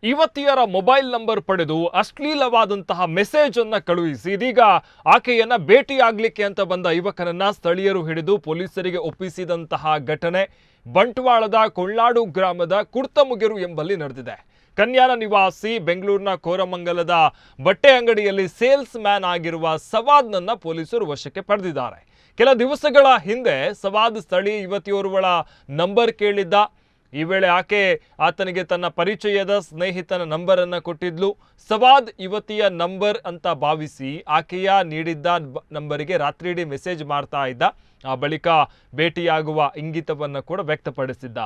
ಯುವತಿಯರ mobile number ಪಡೆದು ಅಶ್ಲೀಲವಾದಂತಹ message ಅನ್ನು ಕಳುಹಿಸಿ ಇದೀಗ ಆಕೆಯನ್ನ ಭೇಟಿಯಾಗಲಿಕ್ಕೆ ಅಂತ ಬಂದ ಯುವಕನನ್ನ ಸ್ಥಳೀಯರು ಹಿಡಿದು ಪೊಲೀಸರಿಗೆ ಒಪ್ಪಿಸಿದಂತಹ ಘಟನೆ ಬಂಟ್ವಾಳದ ಕೊಳ್ಳಾಡು ಗ್ರಾಮದ ಕುರ್ತಮುಗೆರು ಎಂಬಲ್ಲಿ ನಡೆದಿದೆ. ಕನ್ಯಾನ ನಿವಾಸಿ ಬೆಂಗಳೂರಿನ ಕೋರಮಂಗಲದ ಬಟ್ಟೆ ಅಂಗಡಿಯಲ್ಲಿ ಸೇಲ್ಸ್ ಮ್ಯಾನ್ ಆಗಿರುವ ಸವಾದ್ನನ್ನ ಪೊಲೀಸರು ವಶಕ್ಕೆ ಪಡೆದಿದ್ದಾರೆ. ಕೆಲ ದಿವಸಗಳ ಹಿಂದೆ ಸವಾದ್ ಸ್ಥಳೀಯ ಯುವತಿಯೋರ್ವಳ ನಂಬರ್ ಕೇಳಿದ್ದ. ಈ ವೇಳೆ ಆತನಿಗೆ ತನ್ನ ಪರಿಚಯದ ಸ್ನೇಹಿತನ ನಂಬರ್ ಅನ್ನು ಕೊಟ್ಟಿದ್ಲು. ಸವಾದ್ ಯುವತಿಯ ನಂಬರ್ ಅಂತ ಭಾವಿಸಿ ಆಕೆಯ ನೀಡಿದ್ದ ನಂಬರಿಗೆ ರಾತ್ರಿಯಿಡೀ ಮೆಸೇಜ್ ಮಾಡ್ತಾ ಇದ್ದ. ಆ ಬಳಿಕ ಭೇಟಿಯಾಗುವ ಇಂಗಿತವನ್ನು ಕೂಡ ವ್ಯಕ್ತಪಡಿಸಿದ್ದ.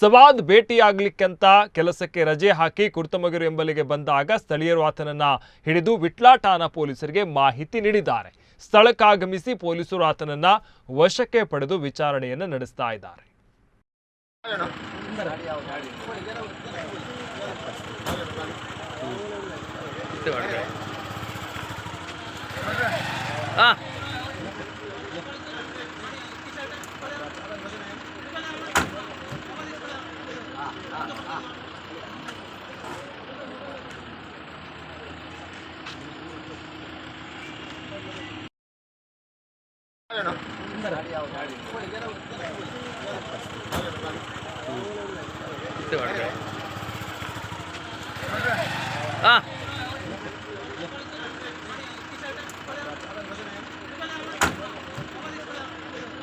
ಸವಾದ್ ಭೇಟಿಯಾಗಲಿಕ್ಕಂತ ಕೆಲಸಕ್ಕೆ ರಜೆ ಹಾಕಿ ಕುರ್ತಮುಗೆರು ಎಂಬಲ್ಲಿಗೆ ಬಂದಾಗ ಸ್ಥಳೀಯರು ಆತನನ್ನ ಹಿಡಿದು ವಿಟ್ಲ ಠಾಣಾ ಪೊಲೀಸರಿಗೆ ಮಾಹಿತಿ ನೀಡಿದ್ದಾರೆ. ಸ್ಥಳಕ್ಕಾಗಮಿಸಿ ಪೊಲೀಸರು ಆತನನ್ನ ವಶಕ್ಕೆ ಪಡೆದು ವಿಚಾರಣೆಯನ್ನು ನಡೆಸ್ತಾ ಇದ್ದಾರೆ. Ah